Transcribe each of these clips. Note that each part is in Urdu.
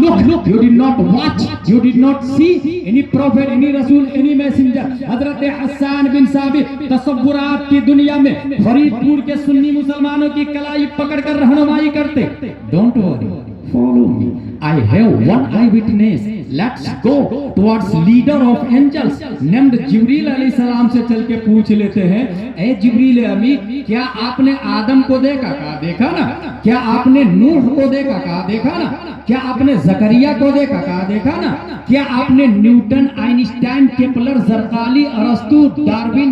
look, you did not watch, you did not see any prophet, any Rasul, any messenger. حضرت حسان بن ثابت تصورات کی دنیا میں فریدپور کے سنی مسلمانوں کی کلائی پکڑ کر رہنمائی کرتے. Don't worry, follow me. I have one eyewitness. Let's go towards leader of angels named جبریل علیہ السلام سے چل کے پوچھ لیتے ہیں, اے جبریل امی, کیا آپ نے آدم کو دیکھا؟ کہا دیکھا نا. کیا آپ نے نوح کو دیکھا؟ کہا دیکھا نا. کیا آپ نے زکریا کو دیکھا؟ کہا دیکھا نا. کیا آپ نے نیوٹن, آئنسٹائن, کیپلر, زرقالی, ارسطو, ڈارون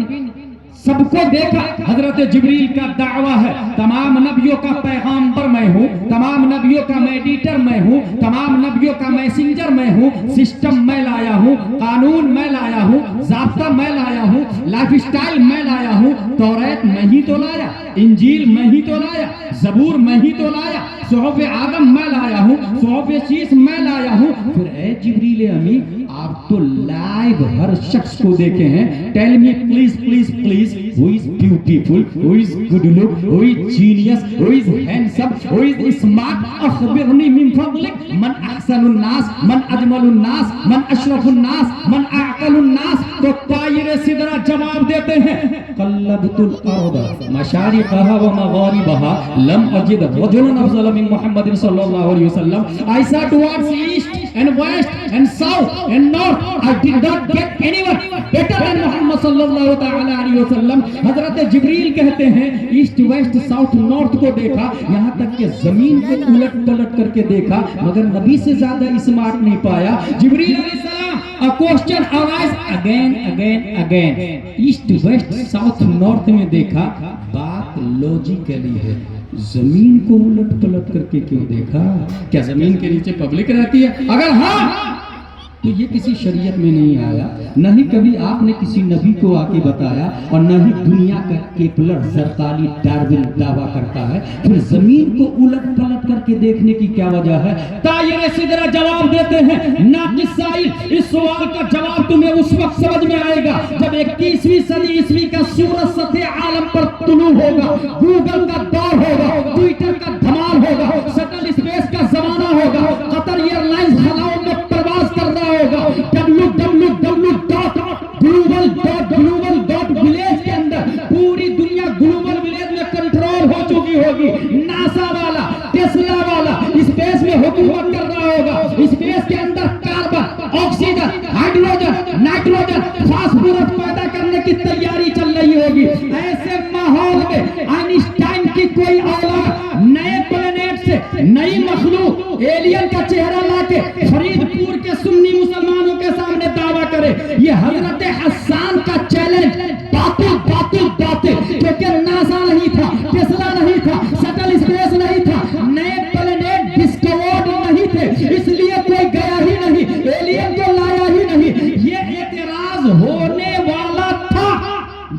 سب کو دیکھا؟ حضرت جبریل کا دعویٰ ہے تمام نبیوں کا پیغامبر میں ہوں, تمام نبیوں کا میڈیٹر میں ہوں, تمام نبیوں کا میسنجر میں ہوں, سسٹم میں لایا ہوں, قانون میں لایا ہوں, ضابطہ میں لایا ہوں, لائف سٹائل میں لایا ہوں. توریت میں ہی تو لایا, انجیل میں ہی تو لایا, زبور میں ہی تو لایا, صحف آدم میں لایا ہوں, صحف شیس میں لایا ہوں. پھر اے جبریل امی, آپ تو لائیو ہر شخص کو دیکھے ہیں. Tell me please please please, who is beautiful, who is good look, who is genius, who is handsome, who is smart. اخبرنی من فضلک من احسن الناس, من اجمل الناس, من اشرف الناس, من اعقل الناس. تو طائر سدرہ جواب دیتے ہیں, قلبت الارض مشارقها ومغاربها لم اجد رجلا افضل من محمد صلی اللہ علیہ وسلم. I saw towards east and west and south and north. I did not get anyone better than Muhammad صلی اللہ تعالی علیہ وسلم. حضرت جبریل کہتے ہیں ایسٹ ویسٹ ساؤتھ نارتھ کو دیکھا, یہاں تک کہ زمین کو الٹ پلٹ کر کے دیکھا, مگر نبی سے زیادہ اسمارٹ نہیں پایا. جبریل علیہ السلام, a question arise again. East west south north میں دیکھا, بات لوجیکلی ہے, زمین کو الٹ پلٹ کر کے کیوں دیکھا؟ کیا زمین کے نیچے پبلک رہتی ہے؟ اگر ہاں تو یہ کسی شریعت میں نہیں آیا, نہ ہی کبھی آپ نے کسی نبی کو آ کے بتایا, اور نہ ہی دنیا کا کیپلر, زرقالی, ڈارون دعویٰ کرتا ہے. پھر زمین کو الٹ پلٹ کر کے دیکھنے کی کیا وجہ ہے؟ طائر سدرہ جواب دیتے ہیں, ناقص سائل, اس سوال کا جواب تمہیں اس وقت سمجھ میں آئے گا جب 21ویں صدی عیسوی کا سورج سطح عالم پر طلوع ہوگا, گوگل کا دور ہوگا, ٹویٹر کا دھمال ہوگا, شٹل اسپیس کا زمانہ ہوگا, قطر ایئر لائنز خلاؤں میں پرواز کر رہا ہوگا, www.global.village کے اندر پوری دنیا گلوبل ولیج میں کنٹرول ہو چکی ہوگی. ناسا والا, ٹیسلا والا اسپیس میں حکومت کر رہا ہوگا. اسپیس کے اندر carbon, oxygen, hydrogen, nitrogen, phosphorus پیدا کرنے کی تیاری چل رہی ہوگی. ایسے ماحول میں آئنسٹائن کی کوئی اولاد نئے پلانیٹ سے نئی مخلوق ایلین کا چہرہ لا کے فریدپور کے سنی مسلمانوں کے سامنے دعویٰ کرے, یہ حضرت حسان کا چیلنج باطل باطل باطل. کیونکہ ناسا نہیں تھا, ٹیسلا نہیں تھا, شٹل اسپیس نہیں تھا, نئے پلانیٹ ڈسکورڈ نہیں تھے, اس لیے کوئی گیا ہی نہیں, ایلین کو لایا ہی نہیں. یہ اعتراض ہونے والا تھا.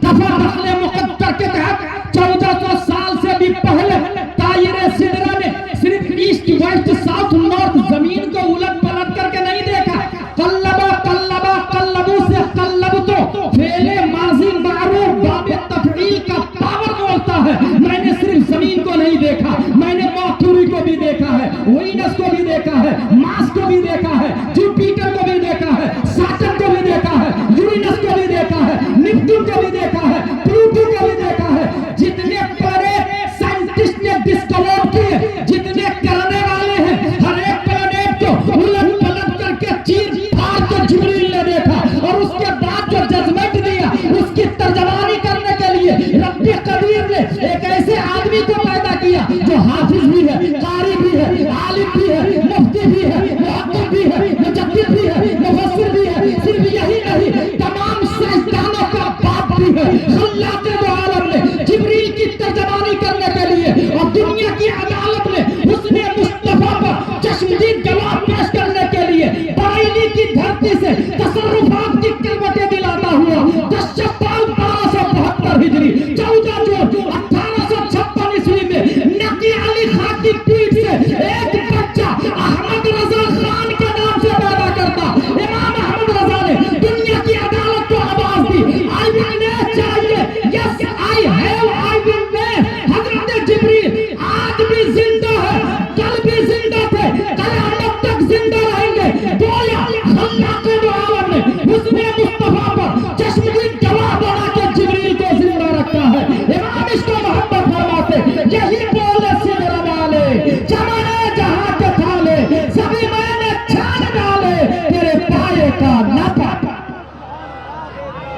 دفعہ دخل مقدر کے تحت 1400 سال سے بھی پہلے طائر سدرہ نے صرف ایسٹ ویسٹ ساؤتھ نارتھ زمین کو الٹ پلٹ کر کے نہیں دیکھا. قلبو سے قلبتو فعل ماضی معروف باب تفعیل کا پاور بولتا ہے. میں نے صرف زمین کو نہیں دیکھا, میں نے مرکوری کو بھی دیکھا ہے, وینس کو بھی دیکھا ہے, مارس کو بھی دیکھا ہے, جوپیٹر کو بھی دیکھا ہے, سیٹرن کو بھی دیکھا ہے, یورینس کو بھی دیکھا ہے, نیپٹون کو بھی دیکھا ہے, پلوٹو کو بھی دیکھا ہے. جتنے پلانیٹ سائنٹسٹ نے ڈسکور کیے, جتنے کرنے والے ہیں, ہر ایک پلانیٹ کو الٹ پلٹ کر کے چیر پھاڑ کے جبریل نے دیکھا, اور اس کے بعد جو ججمنٹ دیا اس کی ترجمانی کرنے کے لیے رب قدیر نے ایک ایسے آدمی کو پیدا کیا جو حافظ بھی ہے, قاری بھی ہے, عالم بھی ہے, مفتی بھی ہے, محقق بھی ہے, مجدد بھی ہے, مفسر بھی ہے. صرف یہی نہیں, تمام سائنسدانوں کا باپ بھی ہے. خلاق دو عالم نے جبریل کی ترجمانی کرنے کے لیے اور دنیا کی عدالت میں حسن مصطفیٰ پر چشمدید جواب پیش کرنے کے لیے بریلی کی دھرتی سے تصرفات کی کلمتیں دلاتا ہوا 10 شوال 1272 ہجری 14 جون 1856 عیسوی میں نقی علی خان کی پیٹھ سے ایک بچہ حسن